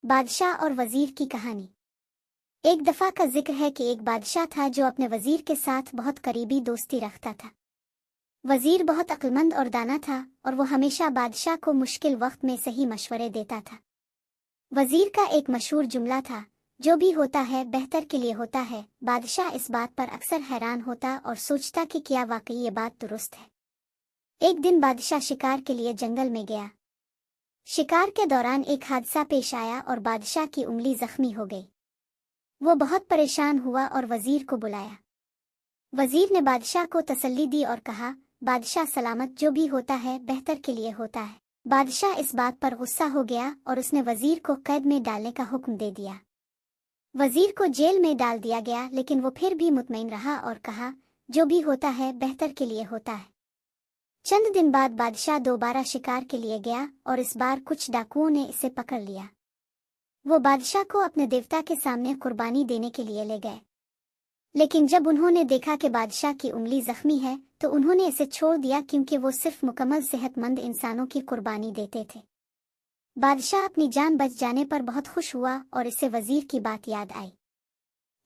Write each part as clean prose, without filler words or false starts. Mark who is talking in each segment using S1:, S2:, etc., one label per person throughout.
S1: बादशाह और वजीर की कहानी। एक दफ़ा का जिक्र है कि एक बादशाह था जो अपने वजीर के साथ बहुत करीबी दोस्ती रखता था। वजीर बहुत अक्लमंद और दाना था और वो हमेशा बादशाह को मुश्किल वक्त में सही मशवरे देता था। वजीर का एक मशहूर जुमला था, जो भी होता है बेहतर के लिए होता है। बादशाह इस बात पर अक्सर हैरान होता और सोचता कि क्या वाकई ये बात दुरुस्त है। एक दिन बादशाह शिकार के लिए जंगल में गया। शिकार के दौरान एक हादसा पेश आया और बादशाह की उंगली जख्मी हो गई। वो बहुत परेशान हुआ और वजीर को बुलाया। वजीर ने बादशाह को तसल्ली दी और कहा, बादशाह सलामत, जो भी होता है बेहतर के लिए होता है। बादशाह इस बात पर गुस्सा हो गया और उसने वजीर को कैद में डालने का हुक्म दे दिया। वजीर को जेल में डाल दिया गया, लेकिन वो फिर भी मुतमईन रहा और कहा, जो भी होता है बेहतर के लिए होता है। चंद दिन बाद बादशाह दोबारा शिकार के लिए गया और इस बार कुछ डाकुओं ने इसे पकड़ लिया। वो बादशाह को अपने देवता के सामने कुर्बानी देने के लिए ले गए, लेकिन जब उन्होंने देखा कि बादशाह की उंगली जख्मी है तो उन्होंने इसे छोड़ दिया, क्योंकि वो सिर्फ मुकम्मल सेहतमंद इंसानों की कुर्बानी देते थे। बादशाह अपनी जान बच जाने पर बहुत खुश हुआ और इसे वजीर की बात याद आई।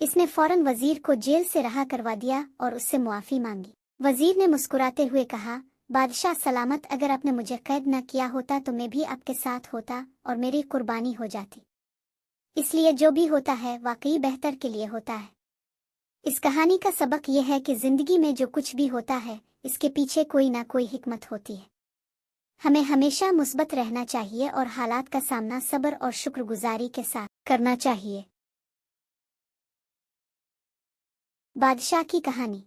S1: इसने फौरन वजीर को जेल से रहा करवा दिया और उससे मुआफी मांगी। वजीर ने मुस्कुराते हुए कहा, बादशाह सलामत, अगर आपने मुझे कैद न किया होता तो मैं भी आपके साथ होता और मेरी कुर्बानी हो जाती। इसलिए जो भी होता है वाकई बेहतर के लिए होता है। इस कहानी का सबक यह है कि जिंदगी में जो कुछ भी होता है इसके पीछे कोई ना कोई हिकमत होती है। हमें हमेशा मुस्बत रहना चाहिए और हालात का सामना सब्र और शुक्रगुजारी के साथ करना चाहिए। बादशाह की कहानी।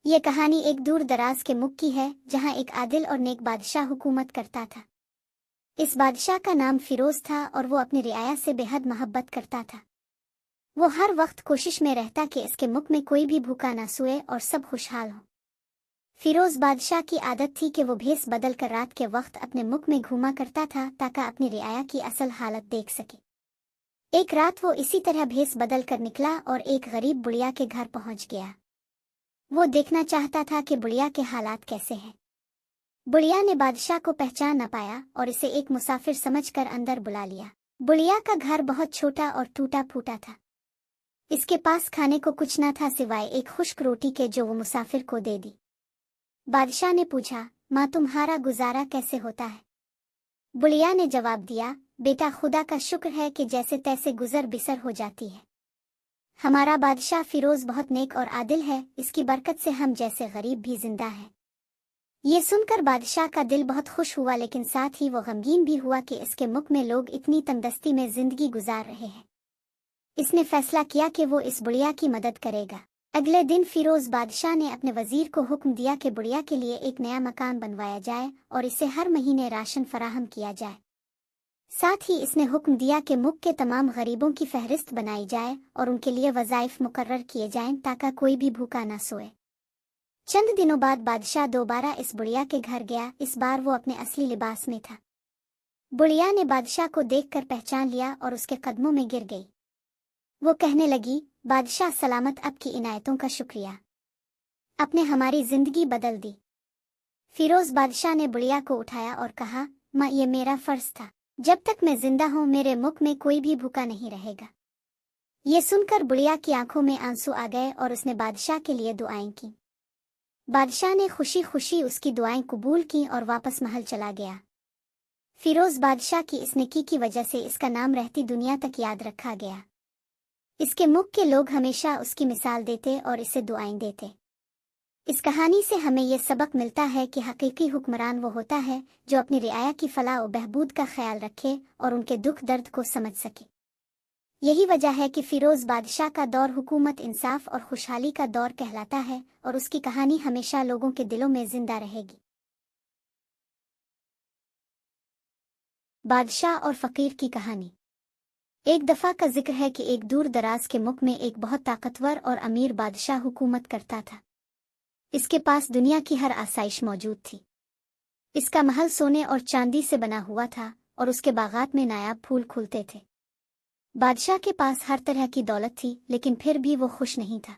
S1: ये कहानी एक दूर दराज के मुल्क की है, जहाँ एक आदिल और नेक बादशाह हुकूमत करता था। इस बादशाह का नाम फिरोज था और वो अपनी रियाया से बेहद मोहब्बत करता था। वो हर वक्त कोशिश में रहता कि इसके मुल्क में कोई भी भूखा ना सोए और सब खुशहाल हो। फिरोज बादशाह की आदत थी कि वो भेस बदल कर रात के वक्त अपने मुल्क में घूमा करता था ताकि अपनी रियाया की असल हालत देख सके। एक रात वो इसी तरह भेस बदल कर निकला और एक गरीब बुढ़िया के घर पहुंच गया। वो देखना चाहता था कि बुढ़िया के हालात कैसे हैं। बुढ़िया ने बादशाह को पहचान न पाया और इसे एक मुसाफिर समझकर अंदर बुला लिया। बुढ़िया का घर बहुत छोटा और टूटा फूटा था। इसके पास खाने को कुछ न था सिवाय एक खुश्क रोटी के, जो वो मुसाफिर को दे दी। बादशाह ने पूछा, माँ, तुम्हारा गुजारा कैसे होता है? बुढ़िया ने जवाब दिया, बेटा, खुदा का शुक्र है कि जैसे तैसे गुजर बिसर हो जाती है। हमारा बादशाह फिरोज बहुत नेक और आदिल है, इसकी बरकत से हम जैसे गरीब भी जिंदा हैं। ये सुनकर बादशाह का दिल बहुत खुश हुआ, लेकिन साथ ही वो गमगीन भी हुआ कि इसके मुल्क में लोग इतनी तंगदस्ती में जिंदगी गुजार रहे हैं। इसने फैसला किया कि वो इस बुढ़िया की मदद करेगा। अगले दिन फिरोज बादशाह ने अपने वजीर को हुक्म दिया कि बुढ़िया के लिए एक नया मकान बनवाया जाए और इसे हर महीने राशन फराहम किया जाए। साथ ही इसने हुक्म दिया कि मुल्क के तमाम गरीबों की फहरिस्त बनाई जाए और उनके लिए वज़ाइफ मुकर्रर किए जाएं ताकि कोई भी भूखा ना सोए। चंद दिनों बाद बादशाह दोबारा इस बुढ़िया के घर गया। इस बार वो अपने असली लिबास में था। बुढ़िया ने बादशाह को देखकर पहचान लिया और उसके कदमों में गिर गई। वो कहने लगी, बादशाह सलामत, आपकी इनायतों का शुक्रिया, आपने हमारी जिंदगी बदल दी। फिरोज बादशाह ने बुढ़िया को उठाया और कहा, माँ, ये मेरा फर्ज था। जब तक मैं जिंदा हूँ मेरे मुल्क में कोई भी भूखा नहीं रहेगा। ये सुनकर बुढ़िया की आंखों में आंसू आ गए और उसने बादशाह के लिए दुआएं की। बादशाह ने खुशी खुशी उसकी दुआएं कबूल की और वापस महल चला गया। फिरोज बादशाह की इस नेकी की वजह से इसका नाम रहती दुनिया तक याद रखा गया। इसके मुल्क के लोग हमेशा उसकी मिसाल देते और इसे दुआएं देते। इस कहानी से हमें यह सबक मिलता है कि हकीकी हुक्मरान वो होता है जो अपनी रियाया की फलाह और बहबूद का ख्याल रखे और उनके दुख दर्द को समझ सके। यही वजह है कि फिरोज बादशाह का दौर हुकूमत, इंसाफ और खुशहाली का दौर कहलाता है और उसकी कहानी हमेशा लोगों के दिलों में जिंदा रहेगी। बादशाह और फकीर की कहानी। एक दफा का जिक्र है कि एक दूर दराज के मुल्क में एक बहुत ताकतवर और अमीर बादशाह हुकूमत करता था। इसके पास दुनिया की हर आसाइश मौजूद थी। इसका महल सोने और चांदी से बना हुआ था और उसके बागात में नायाब फूल खुलते थे। बादशाह के पास हर तरह की दौलत थी, लेकिन फिर भी वो खुश नहीं था।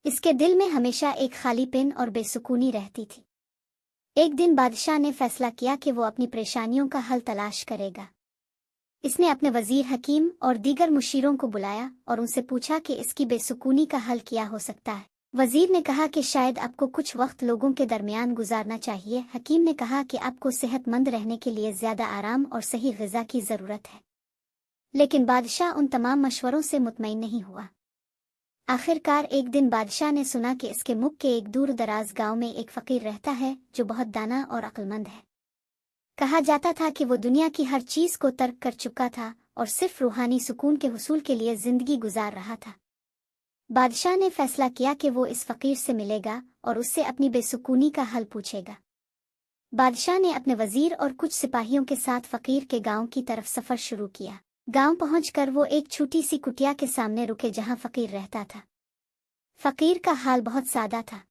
S1: इसके दिल में हमेशा एक खालीपन और बेसुकूनी रहती थी। एक दिन बादशाह ने फैसला किया कि वो अपनी परेशानियों का हल तलाश करेगा। इसने अपने वजीर हकीम और दीगर मुशीरों को बुलाया और उनसे पूछा कि इसकी बेसुकूनी का हल क्या हो सकता है। वजीर ने कहा कि शायद आपको कुछ वक्त लोगों के दरमियान गुजारना चाहिए। हकीम ने कहा कि आपको सेहतमंद रहने के लिए ज्यादा आराम और सही ग़िज़ा की ज़रूरत है। लेकिन बादशाह उन तमाम मशवरों से मुतमईन नहीं हुआ। आखिरकार एक दिन बादशाह ने सुना कि इसके मुल्क के एक दूर दराज गांव में एक फ़कीर रहता है जो बहुत दाना और अक्लमंद है। कहा जाता था कि वो दुनिया की हर चीज़ को तर्क कर चुका था और सिर्फ रूहानी सुकून के हुसूल के लिए ज़िंदगी गुजार रहा था। बादशाह ने फैसला किया कि वो इस फ़कीर से मिलेगा और उससे अपनी बेसुकूनी का हल पूछेगा। बादशाह ने अपने वजीर और कुछ सिपाहियों के साथ फ़कीर के गांव की तरफ सफ़र शुरू किया। गांव पहुंचकर वो एक छोटी सी कुटिया के सामने रुके जहां फ़कीर रहता था। फ़कीर का हाल बहुत सादा था।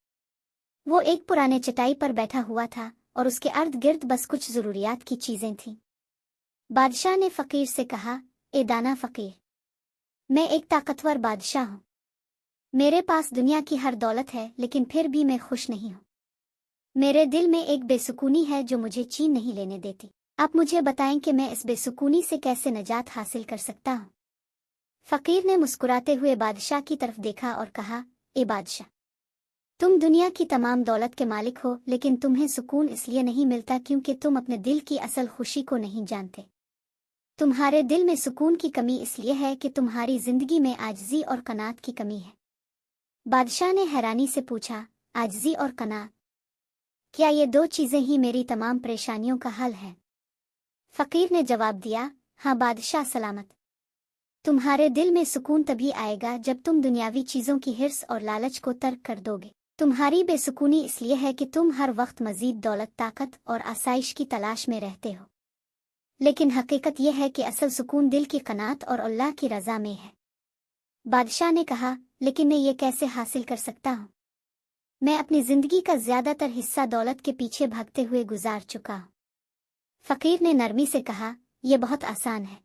S1: वो एक पुराने चटाई पर बैठा हुआ था और उसके अर्द गिर्द बस कुछ ज़रूरियात की चीज़ें थीं। बादशाह ने फ़कीर से कहा, ए दाना फ़कीर, मैं एक ताकतवर बादशाह हूँ। मेरे पास दुनिया की हर दौलत है, लेकिन फिर भी मैं खुश नहीं हूँ। मेरे दिल में एक बेसुकूनी है जो मुझे चैन नहीं लेने देती। आप मुझे बताएं कि मैं इस बेसुकूनी से कैसे निजात हासिल कर सकता हूँ। फ़कीर ने मुस्कुराते हुए बादशाह की तरफ देखा और कहा, ए बादशाह, तुम दुनिया की तमाम दौलत के मालिक हो, लेकिन तुम्हें सुकून इसलिए नहीं मिलता क्योंकि तुम अपने दिल की असल खुशी को नहीं जानते। तुम्हारे दिल में सुकून की कमी इसलिए है कि तुम्हारी जिंदगी में आजिज़ी और कनात की कमी है। बादशाह ने हैरानी से पूछा, आजिज़ी और कनात, क्या ये दो चीज़ें ही मेरी तमाम परेशानियों का हल है? फ़कीर ने जवाब दिया, हाँ बादशाह सलामत। तुम्हारे दिल में सुकून तभी आएगा जब तुम दुनियावी चीज़ों की हिर्स और लालच को तर्क कर दोगे। तुम्हारी बेसुकूनी इसलिए है कि तुम हर वक्त मज़ीद दौलत, ताकत और आसाइश की तलाश में रहते हो। लेकिन हकीकत यह है कि असल सुकून दिल की कनात और अल्लाह की रज़ा में है। बादशाह ने कहा, लेकिन मैं ये कैसे हासिल कर सकता हूँ? मैं अपनी ज़िंदगी का ज़्यादातर हिस्सा दौलत के पीछे भागते हुए गुजार चुका हूँ। फ़कीर ने नरमी से कहा, यह बहुत आसान है।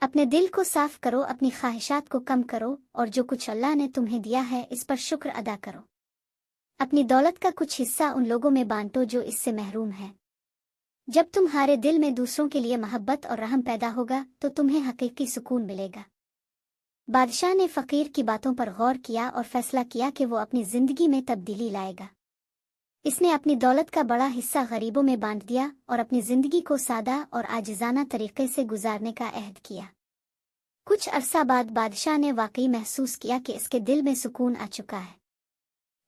S1: अपने दिल को साफ करो, अपनी ख्वाहिशात को कम करो और जो कुछ अल्लाह ने तुम्हें दिया है इस पर शुक्र अदा करो। अपनी दौलत का कुछ हिस्सा उन लोगों में बांटो जो इससे महरूम हैं। जब तुम्हारे दिल में दूसरों के लिए मोहब्बत और रहम पैदा होगा तो तुम्हें हकीकी सुकून मिलेगा। बादशाह ने फ़कीर की बातों पर गौर किया और फैसला किया कि वो अपनी ज़िंदगी में तब्दीली लाएगा। इसने अपनी दौलत का बड़ा हिस्सा गरीबों में बांट दिया और अपनी ज़िंदगी को सादा और आजिज़ाना तरीके से गुजारने का अहद किया। कुछ अरसा बाद बादशाह ने वाकई महसूस किया कि इसके दिल में सुकून आ चुका है।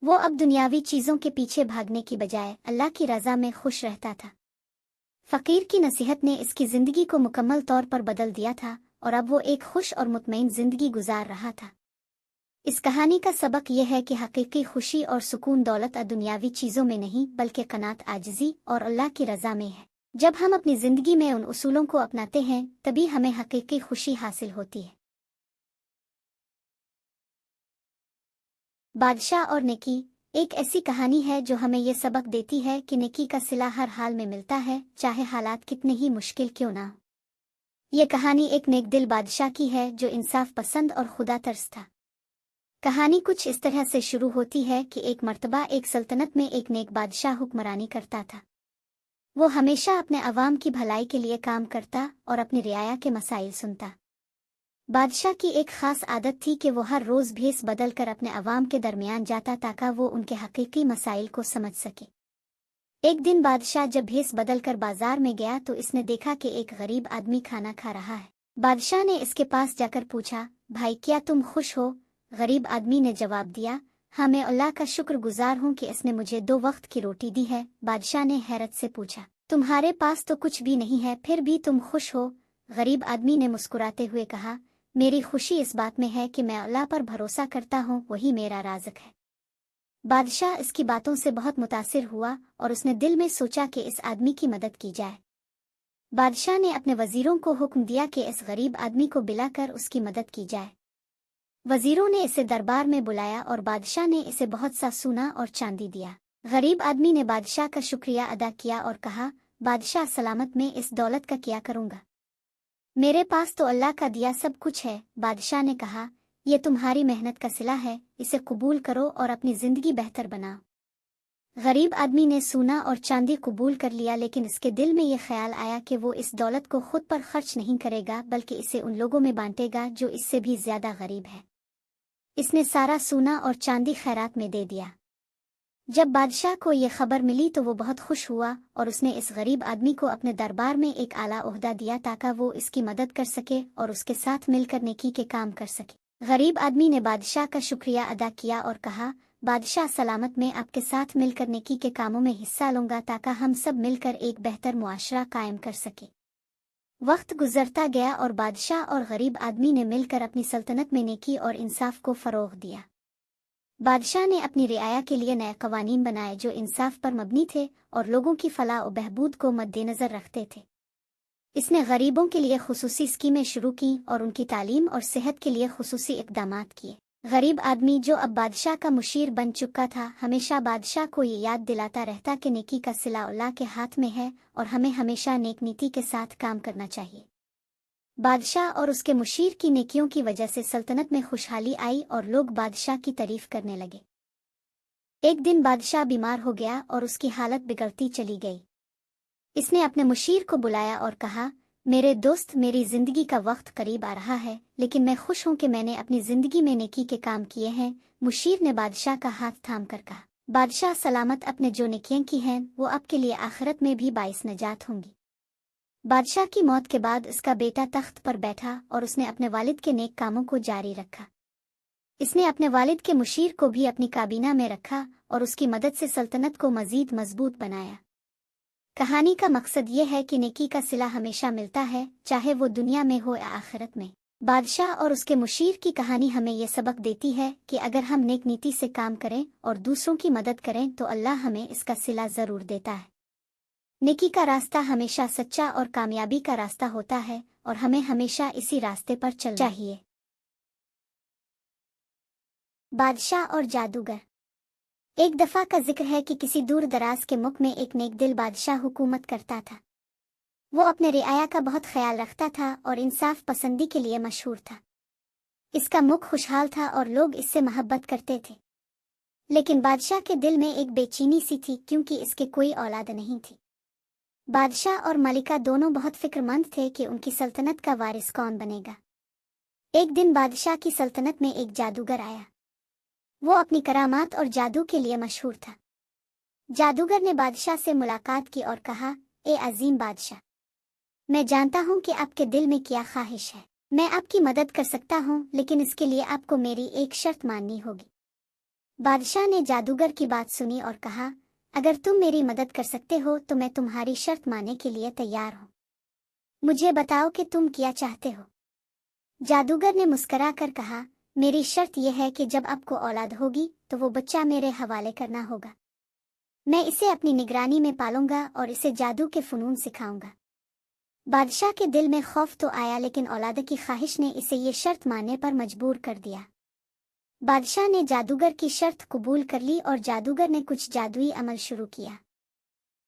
S1: वो अब दुनियावी चीज़ों के पीछे भागने की बजाय अल्लाह की रज़ा में खुश रहता था। फ़कीर की नसीहत ने इसकी ज़िंदगी को मुकम्मल तौर पर बदल दिया था और अब वो एक खुश और मुतमईन ज़िंदगी गुजार रहा था। इस कहानी का सबक यह है कि हकीकी खुशी और सुकून दौलत दुनियावी चीज़ों में नहीं बल्कि कनात, आजिज़ी और अल्लाह की रज़ा में है। जब हम अपनी ज़िंदगी में उन उसूलों को अपनाते हैं तभी हमें हकीकी खुशी हासिल होती है। बादशाह और नेकी एक ऐसी कहानी है जो हमें ये सबक देती है कि नेकी का सिला हर हाल में मिलता है, चाहे हालात कितने ही मुश्किल क्यों ना हो। ये कहानी एक नेक दिल बादशाह की है जो इंसाफ पसंद और खुदा तरस था। कहानी कुछ इस तरह से शुरू होती है कि एक मर्तबा एक सल्तनत में एक नेक बादशाह हुक्मरानी करता था। वो हमेशा अपने अवाम की भलाई के लिए काम करता और अपनी रियाया के मसाइल सुनता। बादशाह की एक ख़ास आदत थी कि वो हर रोज़ भेस बदल कर अपने अवाम के दरमियान जाता ताकि वो उनके हकीकी मसाइल को समझ सके। एक दिन बादशाह जब भेस बदल कर बाजार में गया तो इसने देखा कि एक गरीब आदमी खाना खा रहा है। बादशाह ने इसके पास जाकर पूछा, भाई क्या तुम खुश हो? गरीब आदमी ने जवाब दिया, हाँ मैं अल्लाह का शुक्रगुजार हूँ कि इसने मुझे 2 वक्त की रोटी दी है। बादशाह ने हैरत से पूछा, तुम्हारे पास तो कुछ भी नहीं है फिर भी तुम खुश हो? गरीब आदमी ने मुस्कुराते हुए कहा, मेरी खुशी इस बात में है कि मैं अल्लाह पर भरोसा करता हूँ, वही मेरा राज़िक है। बादशाह इसकी बातों से बहुत मुतासिर हुआ और उसने दिल में सोचा कि इस आदमी की मदद की जाए। बादशाह ने अपने वजीरों को हुक्म दिया कि इस गरीब आदमी को बुलाकर उसकी मदद की जाए। वजीरों ने इसे दरबार में बुलाया और बादशाह ने इसे बहुत सा सोना और चांदी दिया। गरीब आदमी ने बादशाह का शुक्रिया अदा किया और कहा, बादशाह सलामत, मैं इस दौलत का क्या करूँगा? मेरे पास तो अल्लाह का दिया सब कुछ है। बादशाह ने कहा, यह तुम्हारी मेहनत का सिला है, इसे कबूल करो और अपनी ज़िंदगी बेहतर बनाओ। गरीब आदमी ने सोना और चांदी कबूल कर लिया, लेकिन इसके दिल में ये ख्याल आया कि वो इस दौलत को खुद पर खर्च नहीं करेगा बल्कि इसे उन लोगों में बांटेगा जो इससे भी ज्यादा गरीब है। इसने सारा सोना और चांदी खैरात में दे दिया। जब बादशाह को ये खबर मिली तो वो बहुत खुश हुआ और उसने इस गरीब आदमी को अपने दरबार में एक आला ओहदा दिया ताकि वो इसकी मदद कर सके और उसके साथ मिलकर नेकी के काम कर सके। गरीब आदमी ने बादशाह का शुक्रिया अदा किया और कहा, बादशाह सलामत, मैं आपके साथ मिलकर नेकी के कामों में हिस्सा लूंगा ताकि हम सब मिलकर एक बेहतर मुआशरा कायम कर सके। वक्त गुजरता गया और बादशाह और गरीब आदमी ने मिलकर अपनी सल्तनत में नेकी और इंसाफ को फरोग दिया। बादशाह ने अपनी रियाया के लिए नए कवानीन बनाए जो इंसाफ पर मबनी थे और लोगों की फलाह और बहबूद को मद्देनजर रखते थे। इसने गरीबों के लिए खुसूसी स्कीमें शुरू की और उनकी तालीम और सेहत के लिए खुसूसी इक़दामात किए। गरीब आदमी, जो अब बादशाह का मुशीर बन चुका था, हमेशा बादशाह को ये याद दिलाता रहता कि नेकी का सिला अल्लाह के हाथ में है और हमें हमेशा नेक नीति के साथ काम करना चाहिए। बादशाह और उसके मुशीर की नेकियों की वजह से सल्तनत में खुशहाली आई और लोग बादशाह की तारीफ करने लगे। एक दिन बादशाह बीमार हो गया और उसकी हालत बिगड़ती चली गई। इसने अपने मुशीर को बुलाया और कहा, मेरे दोस्त, मेरी जिंदगी का वक्त करीब आ रहा है, लेकिन मैं खुश हूं कि मैंने अपनी जिंदगी में नेकी के काम किए हैं। मुशीर ने बादशाह का हाथ थाम कर कहा, बादशाह सलामत, अपने जो नेकियां की हैं वो आपके लिए आखिरत में भी बाइस नजात होंगी। बादशाह की मौत के बाद उसका बेटा तख्त पर बैठा और उसने अपने वालिद के नेक कामों को जारी रखा। इसने अपने वालिद के मुशीर को भी अपनी काबीना में रखा और उसकी मदद से सल्तनत को मजीद मजबूत बनाया। कहानी का मकसद ये है कि नेकी का सिला हमेशा मिलता है, चाहे वो दुनिया में हो या आखिरत में। बादशाह और उसके मुशीर की कहानी हमें यह सबक देती है कि अगर हम नेक नीति से काम करें और दूसरों की मदद करें तो अल्लाह हमें इसका सिला जरूर देता है। नेकी का रास्ता हमेशा सच्चा और कामयाबी का रास्ता होता है और हमें हमेशा इसी रास्ते पर चलना चाहिए। बादशाह और जादूगर। एक दफा का जिक्र है कि किसी दूर दराज के मुल्क में एक नेक दिल बादशाह हुकूमत करता था। वो अपने रियाया का बहुत ख्याल रखता था और इंसाफ पसंदी के लिए मशहूर था। इसका मुल्क खुशहाल था और लोग इससे मोहब्बत करते थे। लेकिन बादशाह के दिल में एक बेचैनी सी थी क्योंकि इसके कोई औलाद नहीं थी। बादशाह और मलिका दोनों बहुत फिक्रमंद थे कि उनकी सल्तनत का वारिस कौन बनेगा। एक दिन बादशाह की सल्तनत में एक जादूगर आया। वो अपनी करामात और जादू के लिए मशहूर था। जादूगर ने बादशाह से मुलाकात की और कहा, ए अजीम बादशाह, मैं जानता हूँ कि आपके दिल में क्या ख्वाहिश है। मैं आपकी मदद कर सकता हूँ, लेकिन इसके लिए आपको मेरी एक शर्त माननी होगी। बादशाह ने जादूगर की बात सुनी और कहा, अगर तुम मेरी मदद कर सकते हो तो मैं तुम्हारी शर्त मानने के लिए तैयार हूँ। मुझे बताओ कि तुम क्या चाहते हो। जादूगर ने मुस्करा कर कहा, मेरी शर्त यह है कि जब आपको औलाद होगी तो वो बच्चा मेरे हवाले करना होगा। मैं इसे अपनी निगरानी में पालूंगा और इसे जादू के फनून सिखाऊंगा। बादशाह के दिल में खौफ तो आया, लेकिन औलाद की ख्वाहिश ने इसे ये शर्त मानने पर मजबूर कर दिया। बादशाह ने जादूगर की शर्त कबूल कर ली और जादूगर ने कुछ जादुई अमल शुरू किया।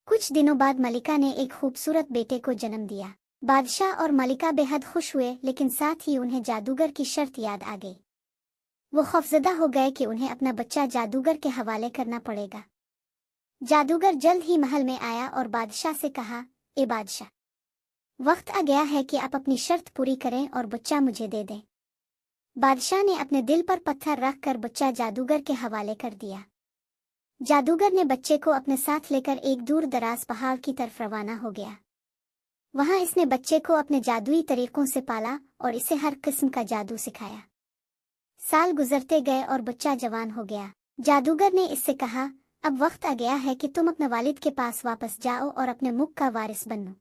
S1: कुछ दिनों बाद मलिका ने एक खूबसूरत बेटे को जन्म दिया। बादशाह और मलिका बेहद खुश हुए, लेकिन साथ ही उन्हें जादूगर की शर्त याद आ गई। वो खौफजदा हो गए कि उन्हें अपना बच्चा जादूगर के हवाले करना पड़ेगा। जादूगर जल्द ही महल में आया और बादशाह से कहा, ए बादशाह, वक्त आ गया है कि आप अपनी शर्त पूरी करें और बच्चा मुझे दे दें। बादशाह ने अपने दिल पर पत्थर रख कर बच्चा जादूगर के हवाले कर दिया। जादूगर ने बच्चे को अपने साथ लेकर एक दूर दराज पहाड़ की तरफ रवाना हो गया। वहां इसने बच्चे को अपने जादुई तरीकों से पाला और इसे हर किस्म का जादू सिखाया। साल गुजरते गए और बच्चा जवान हो गया। जादूगर ने इससे कहा, अब वक्त आ गया है कि तुम अपने वालिद के पास वापस जाओ और अपने मुल्क का वारिस बनो।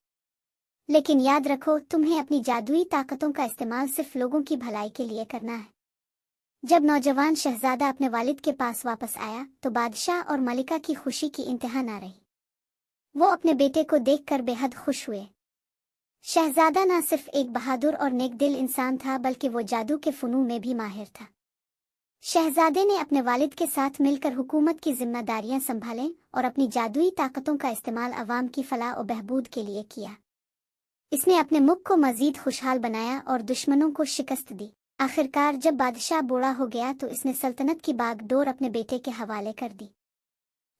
S1: लेकिन याद रखो, तुम्हें अपनी जादुई ताकतों का इस्तेमाल सिर्फ लोगों की भलाई के लिए करना है। जब नौजवान शहजादा अपने वालिद के पास वापस आया तो बादशाह और मलिका की खुशी की इंतहा ना रही। वो अपने बेटे को देखकर बेहद खुश हुए। शहजादा न सिर्फ एक बहादुर और नेक दिल इंसान था, बल्कि वो जादू के फनून में भी माहिर था। शहजादे ने अपने वालिद के साथ मिलकर हुकूमत की जिम्मेदारियां संभालें और अपनी जादुई ताकतों का इस्तेमाल अवाम की फलाह और बहबूद के लिए किया। इसने अपने मुल्क को मजीद खुशहाल बनाया और दुश्मनों को शिकस्त दी। आखिरकार जब बादशाह बूढ़ा हो गया तो इसने सल्तनत की बागडोर अपने बेटे के हवाले कर दी।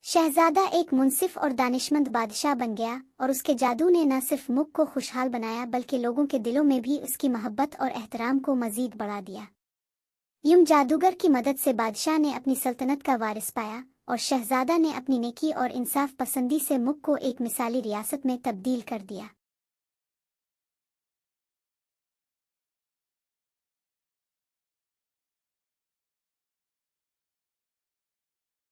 S1: شہزادہ ایک منصف اور دانشمند بادشاہ بن گیا، اور اس کے جادو نے نہ صرف ملک کو خوشحال بنایا بلکہ لوگوں کے دلوں میں بھی اس کی محبت اور احترام کو مزید بڑھا دیا۔ یوں جادوگر کی مدد سے بادشاہ نے اپنی سلطنت کا وارث پایا، اور شہزادہ نے اپنی نیکی اور انصاف پسندی سے ملک کو ایک مثالی ریاست میں تبدیل کر دیا۔